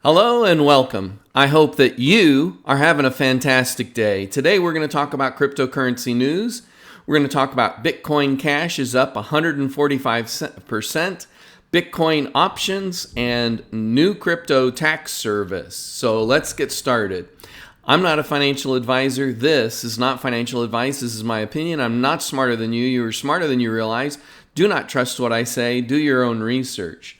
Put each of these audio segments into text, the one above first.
Hello and welcome. I hope that you are having a fantastic day. Today we're going to talk about cryptocurrency news. We're going to talk about Bitcoin Cash is up 145%, Bitcoin options, and new crypto tax service. So let's get started. I'm not a financial advisor. This is not financial advice. This is my opinion. I'm not smarter than you. You are smarter than you realize. Do not trust what I say. Do your own research.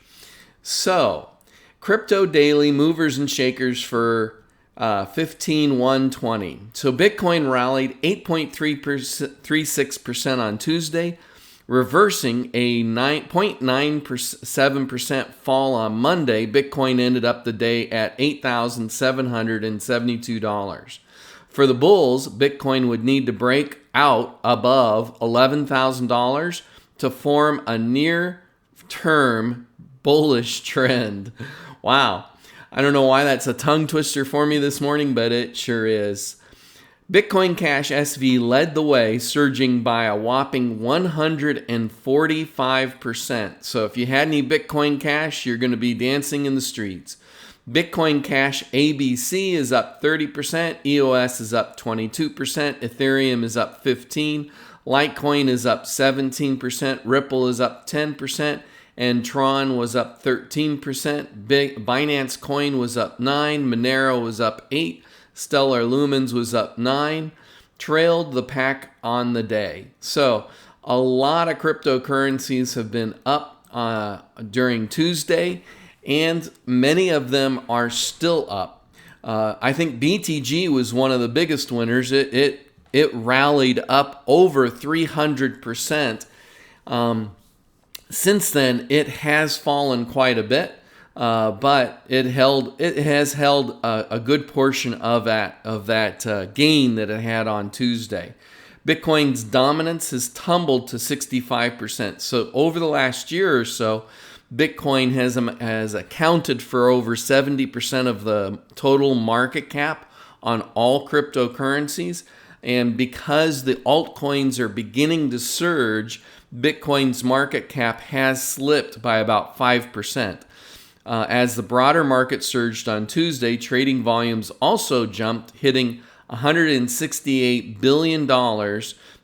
So, Crypto Daily movers and shakers for 15/1/20. So Bitcoin rallied 8.36% on Tuesday, reversing a 9.97% fall on Monday. Bitcoin ended up the day at $8,772. For the bulls, Bitcoin would need to break out above $11,000 to form a near-term bullish trend. Wow. I don't know why that's a tongue twister for me this morning, but it sure is. Bitcoin Cash SV led the way, surging by a whopping 145%. So if you had any Bitcoin Cash, you're going to be dancing in the streets. Bitcoin Cash ABC is up 30%, EOS is up 22%, Ethereum is up 15%, Litecoin is up 17%, Ripple is up 10%, and Tron was up 13%. Binance Coin was up 9%. Monero was up 8%. Stellar Lumens was up 9%. Trailed the pack on the day. So a lot of cryptocurrencies have been up during Tuesday, and many of them are still up. I think BTG was one of the biggest winners. It rallied up over 300%. Since then, it has fallen quite a bit, but it has held a good portion of that gain that it had on Tuesday. Bitcoin's dominance has tumbled to 65%. So over the last year or so, Bitcoin has accounted for over 70% of the total market cap on all cryptocurrencies. And because the altcoins are beginning to surge, Bitcoin's market cap has slipped by about 5%. As the broader market surged on Tuesday, trading volumes also jumped, hitting $168 billion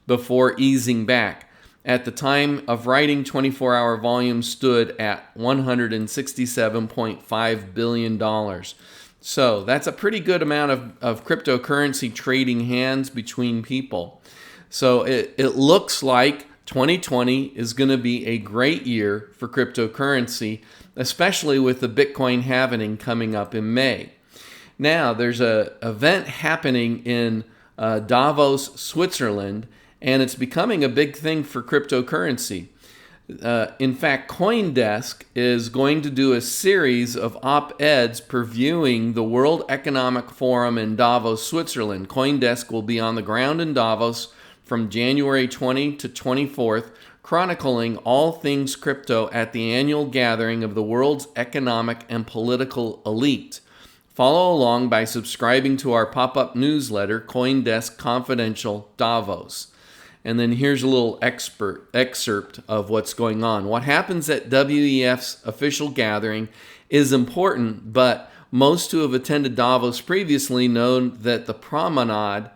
before easing back. At the time of writing, 24-hour volume stood at $167.5 billion. So that's a pretty good amount of cryptocurrency trading hands between people. So it looks like 2020 is going to be a great year for cryptocurrency, especially with the Bitcoin halving coming up in May. Now, there's an event happening in Davos, Switzerland, and it's becoming a big thing for cryptocurrency. In fact, CoinDesk is going to do a series of op-eds previewing the World Economic Forum in Davos, Switzerland. CoinDesk will be on the ground in Davos from January 20 to 24th, chronicling all things crypto at the annual gathering of the world's economic and political elite. Follow along by subscribing to our pop-up newsletter, CoinDesk Confidential Davos. And then here's a little excerpt of what's going on. What happens at WEF's official gathering is important, but most who have attended Davos previously know that the promenade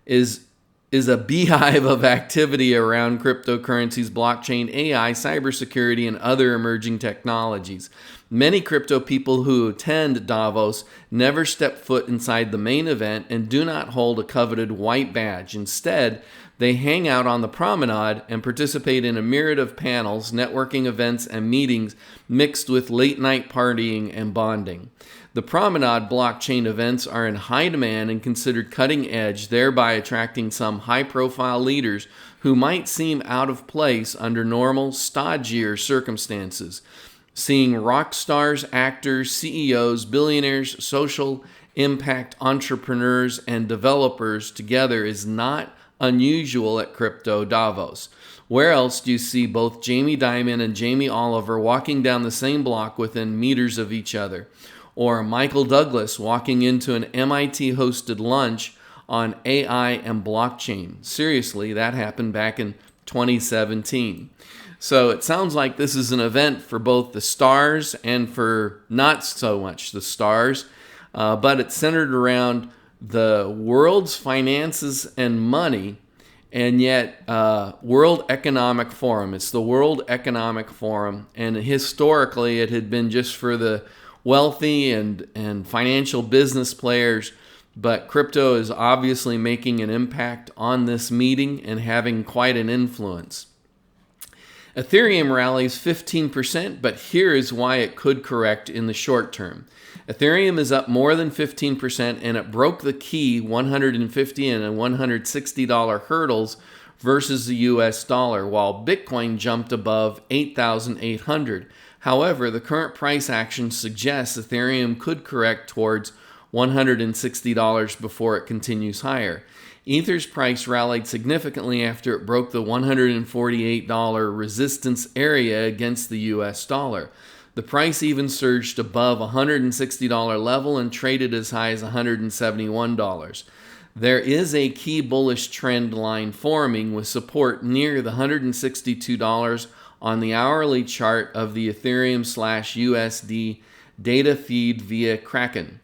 is a beehive of activity around cryptocurrencies, blockchain, AI, cybersecurity, and other emerging technologies. Many crypto people who attend Davos never step foot inside the main event and do not hold a coveted white badge. Instead, they hang out on the promenade and participate in a myriad of panels, networking events, and meetings mixed with late-night partying and bonding. The promenade blockchain events are in high demand and considered cutting edge, thereby attracting some high-profile leaders who might seem out of place under normal, stodgier circumstances. Seeing rock stars, actors, CEOs, billionaires, social impact entrepreneurs, and developers together is not unusual at Crypto Davos. Where else do you see both Jamie Dimon and Jamie Oliver walking down the same block within meters of each other? Or Michael Douglas walking into an MIT-hosted lunch on AI and blockchain? Seriously, that happened back in 2017. So it sounds like this is an event for both the stars and for not so much the stars, but it's centered around the world's finances and money, and yet World Economic Forum. It's the World Economic Forum, and historically it had been just for the wealthy and financial business players, but crypto is obviously making an impact on this meeting and having quite an influence. Ethereum rallies 15%, but here is why it could correct in the short term. Ethereum is up more than 15%, and it broke the key $150 and $160 hurdles versus the US dollar, while Bitcoin jumped above 8,800. However, the current price action suggests Ethereum could correct towards $160 before it continues higher. Ether's price rallied significantly after it broke the $148 resistance area against the US dollar. The price even surged above $160 level and traded as high as $171. There is a key bullish trend line forming with support near the $162 on the hourly chart of the Ethereum/USD data feed via Kraken.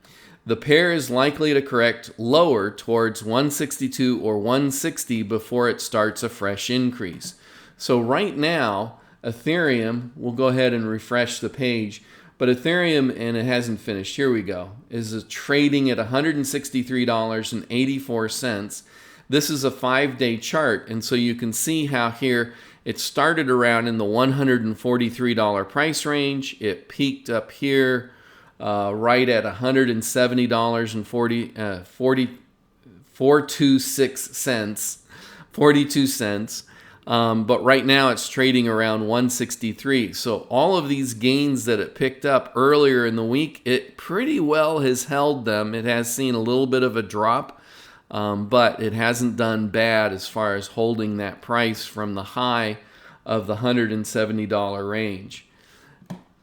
The pair is likely to correct lower towards 162 or 160 before it starts a fresh increase. So right now, Ethereum, we'll go ahead and refresh the page, but Ethereum, and it hasn't finished, here we go, is trading at $163.84. This is a 5-day chart, and so you can see how here it started around in the $143 price range. It peaked up here right at $170.42 but right now it's trading around 163. So all of these gains that it picked up earlier in the week, it pretty well has held them. It has seen a little bit of a drop, but it hasn't done bad as far as holding that price from the high of the $170 range.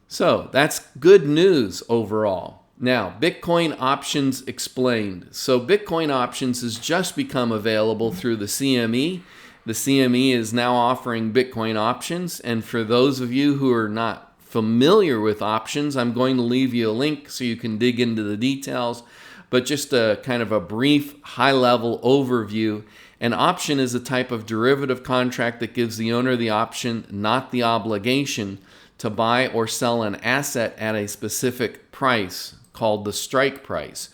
So that's good news overall. Now, Bitcoin options explained. So Bitcoin options has just become available through the CME. The CME is now offering Bitcoin options. And for those of you who are not familiar with options, I'm going to leave you a link so you can dig into the details. But just a kind of a brief high-level overview. An option is a type of derivative contract that gives the owner the option, not the obligation, to buy or sell an asset at a specific price called the strike price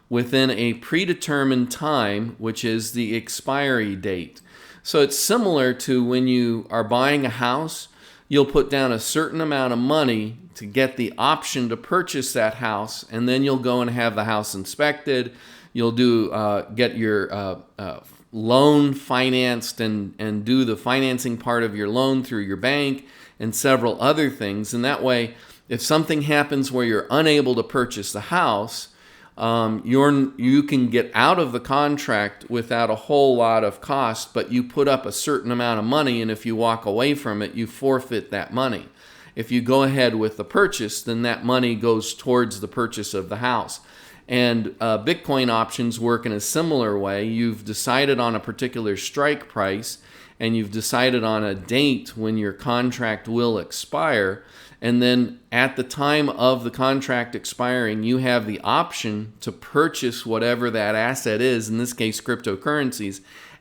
within a predetermined time, which is the expiry date. So it's similar to when you are buying a house, you'll put down a certain amount of money to get the option to purchase that house, and then you'll go and have the house inspected. You'll get your loan financed and do the financing part of your loan through your bank and several other things. And that way, if something happens where you're unable to purchase the house, you can get out of the contract without a whole lot of cost, but you put up a certain amount of money, and if you walk away from it, you forfeit that money. If you go ahead with the purchase, then that money goes towards the purchase of the house. And Bitcoin options work in a similar way. You've decided on a particular strike price, and you've decided on a date when your contract will expire. And then at the time of the contract expiring, you have the option to purchase whatever that asset is, in this case cryptocurrencies,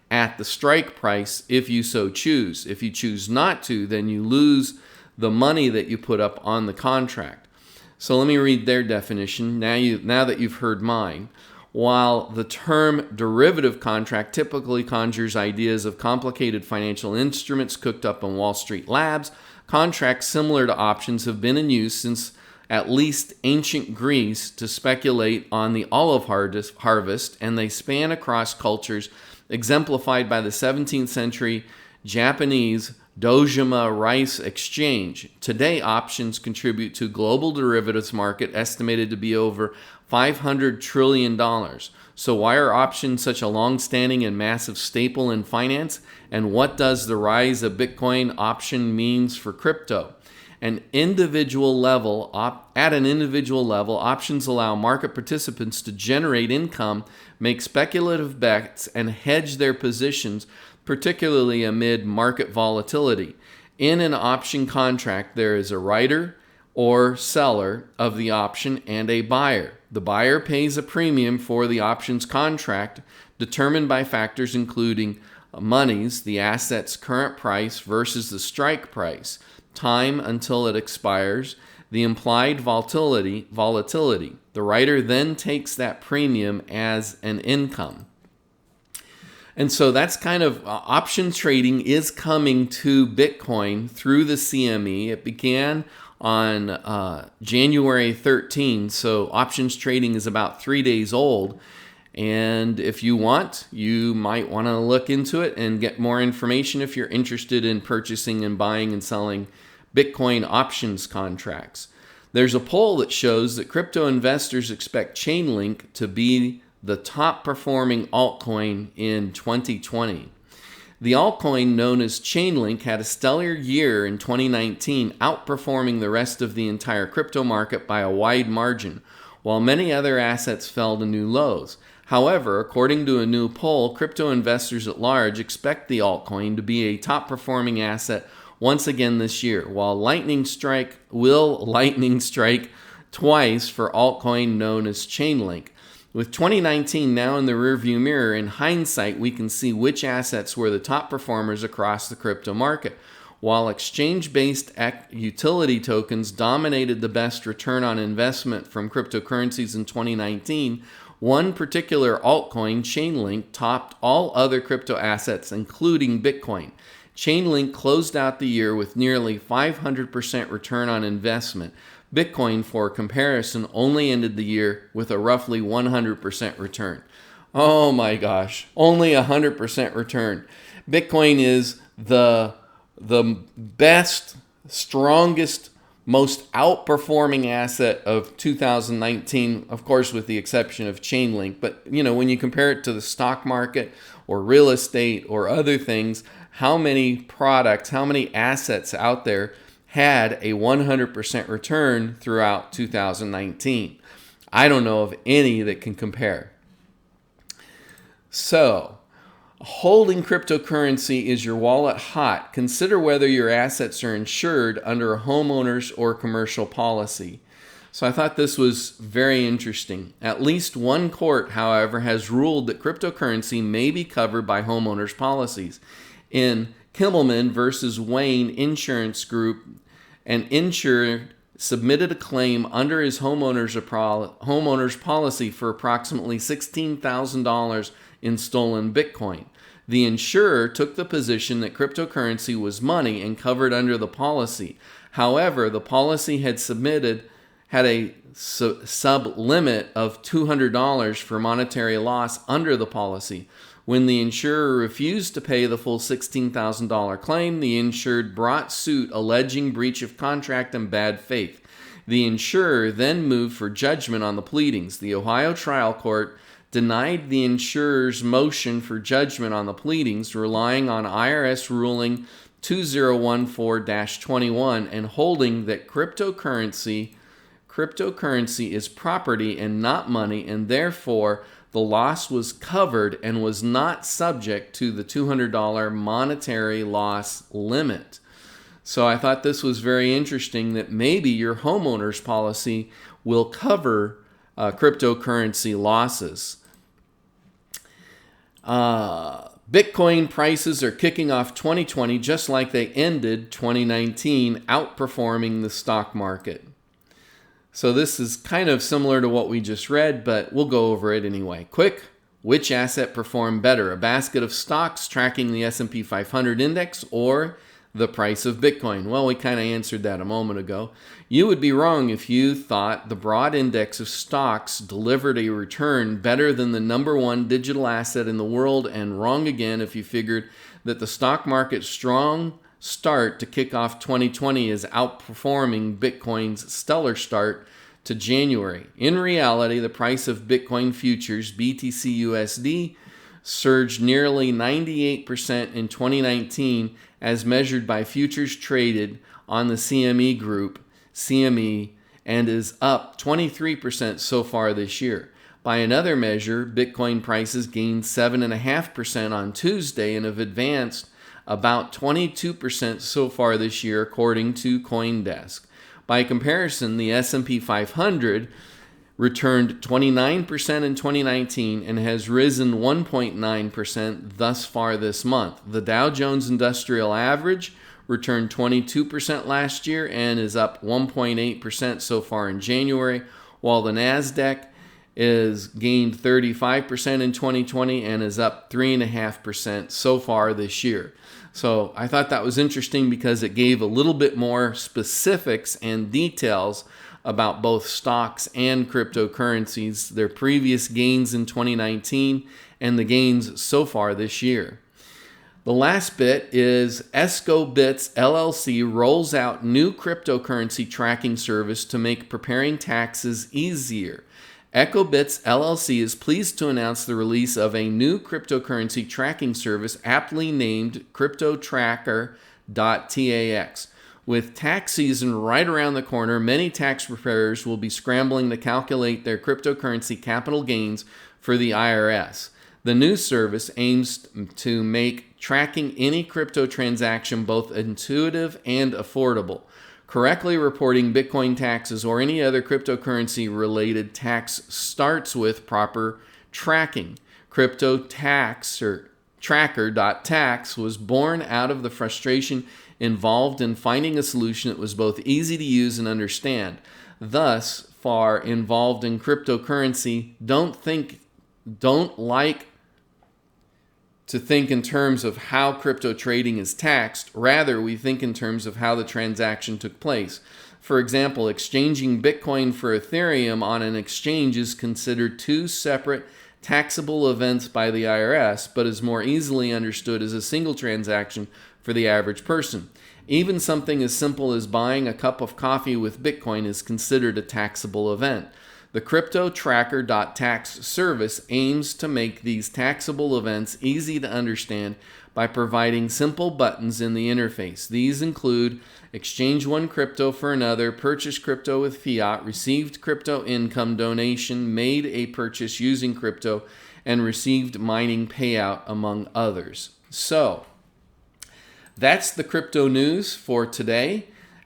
at the strike price if you so choose. If you choose not to, then you lose the money that you put up on the contract. So let me read their definition now that you've heard mine. While the term derivative contract typically conjures ideas of complicated financial instruments cooked up in Wall Street labs, contracts similar to options have been in use since at least ancient Greece to speculate on the olive harvest, and they span across cultures, exemplified by the 17th century Japanese Dojima rice exchange. Today, options contribute to global derivatives market estimated to be over $500 trillion. So why are options such a long-standing and massive staple in finance? And what does the rise of Bitcoin option means for crypto? At an individual level, options allow market participants to generate income, make speculative bets, and hedge their positions, particularly amid market volatility. In an option contract, there is a writer or seller of the option and a buyer. The buyer pays a premium for the options contract determined by factors including monies, the asset's current price versus the strike price, time until it expires, the implied volatility. The writer then takes that premium as an income. And so that's kind of option trading is coming to Bitcoin through the CME. It began on January 13. So options trading is about 3 days old. And if you want, you might want to look into it and get more information if you're interested in purchasing and buying and selling Bitcoin options contracts. There's a poll that shows that crypto investors expect ChainLink to be the top performing altcoin in 2020. The altcoin known as ChainLink had a stellar year in 2019, outperforming the rest of the entire crypto market by a wide margin, while many other assets fell to new lows. However, according to a new poll, crypto investors at large expect the altcoin to be a top performing asset once again this year, while lightning strike twice for altcoin known as ChainLink. With 2019 now in the rearview mirror, in hindsight, we can see which assets were the top performers across the crypto market. While exchange-based utility tokens dominated the best return on investment from cryptocurrencies in 2019, one particular altcoin, ChainLink, topped all other crypto assets, including Bitcoin. ChainLink closed out the year with nearly 500% return on investment. Bitcoin, for comparison, only ended the year with a roughly 100% return. Oh my gosh, only 100% return. Bitcoin is the best, strongest, most outperforming asset of 2019, of course, with the exception of ChainLink. But, when you compare it to the stock market or real estate or other things, how many products, how many assets out there had a 100% return throughout 2019? I don't know of any that can compare. So, holding cryptocurrency is your wallet hot? Consider whether your assets are insured under a homeowners or commercial policy. So I thought this was very interesting. At least one court, however, has ruled that cryptocurrency may be covered by homeowners policies. In Kimmelman versus Wayne Insurance Group, an insured submitted a claim under his homeowner's policy for approximately $16,000 in stolen Bitcoin. The insurer took the position that cryptocurrency was money and covered under the policy. However, the policy had a sub-limit of $200 for monetary loss under the policy. When the insurer refused to pay the full $16,000 claim, the insured brought suit alleging breach of contract and bad faith. The insurer then moved for judgment on the pleadings. The Ohio trial court denied the insurer's motion for judgment on the pleadings, relying on IRS ruling 2014-21 and holding that cryptocurrency is property and not money, and therefore the loss was covered and was not subject to the $200 monetary loss limit. So I thought this was very interesting that maybe your homeowner's policy will cover cryptocurrency losses. Bitcoin prices are kicking off 2020 just like they ended 2019, outperforming the stock market. So this is kind of similar to what we just read, but we'll go over it anyway. Quick, which asset performed better? A basket of stocks tracking the S&P 500 index or the price of Bitcoin? Well, we kind of answered that a moment ago. You would be wrong if you thought the broad index of stocks delivered a return better than the number one digital asset in the world, and wrong again if you figured that the stock market's strong start to kick off 2020 is outperforming Bitcoin's stellar start to January. In reality, the price of Bitcoin futures, BTC USD, surged nearly 98% in 2019 as measured by futures traded on the CME group, CME, and is up 23% so far this year. By another measure, Bitcoin prices gained 7.5% on Tuesday and have advanced about 22% so far this year, according to CoinDesk. By comparison, the S&P 500 returned 29% in 2019 and has risen 1.9% thus far this month. The Dow Jones Industrial Average returned 22% last year and is up 1.8% so far in January, while the Nasdaq is gained 35% in 2020 and is up 3.5% so far this year. So I thought that was interesting because it gave a little bit more specifics and details about both stocks and cryptocurrencies, their previous gains in 2019 and the gains so far this year. The last bit is ESCOBITS LLC rolls out new cryptocurrency tracking service to make preparing taxes easier. EcoBits LLC is pleased to announce the release of a new cryptocurrency tracking service aptly named CryptoTracker.tax. With tax season right around the corner, many tax preparers will be scrambling to calculate their cryptocurrency capital gains for the IRS. The new service aims to make tracking any crypto transaction both intuitive and affordable. Correctly reporting Bitcoin taxes or any other cryptocurrency-related tax starts with proper tracking. CryptoTracker.tax was born out of the frustration involved in finding a solution that was both easy to use and understand. Thus far, involved in cryptocurrency don't like to think in terms of how crypto trading is taxed. Rather, we think in terms of how the transaction took place. For example, exchanging Bitcoin for Ethereum on an exchange is considered two separate taxable events by the IRS, but is more easily understood as a single transaction for the average person. Even something as simple as buying a cup of coffee with Bitcoin is considered a taxable event. The CryptoTracker.tax service aims to make these taxable events easy to understand by providing simple buttons in the interface. These include exchange one crypto for another, purchase crypto with fiat, received crypto income donation, made a purchase using crypto, and received mining payout, among others. So, that's the crypto news for today.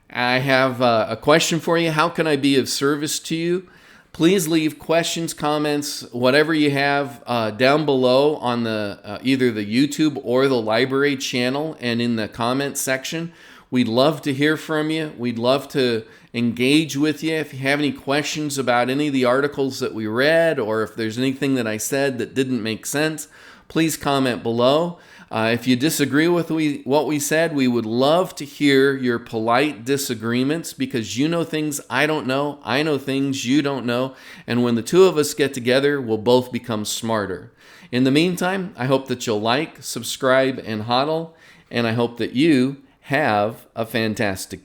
I have a question for you. How can I be of service to you? Please leave questions, comments, whatever you have down below on the either the YouTube or the library channel and in the comment section. We'd love to hear from you. We'd love to engage with you. If you have any questions about any of the articles that we read, or if there's anything that I said that didn't make sense, please comment below. If you disagree with what we said, we would love to hear your polite disagreements, because you know things I don't know, I know things you don't know, and when the two of us get together, we'll both become smarter. In the meantime, I hope that you'll like, subscribe, and hodl, and I hope that you have a fantastic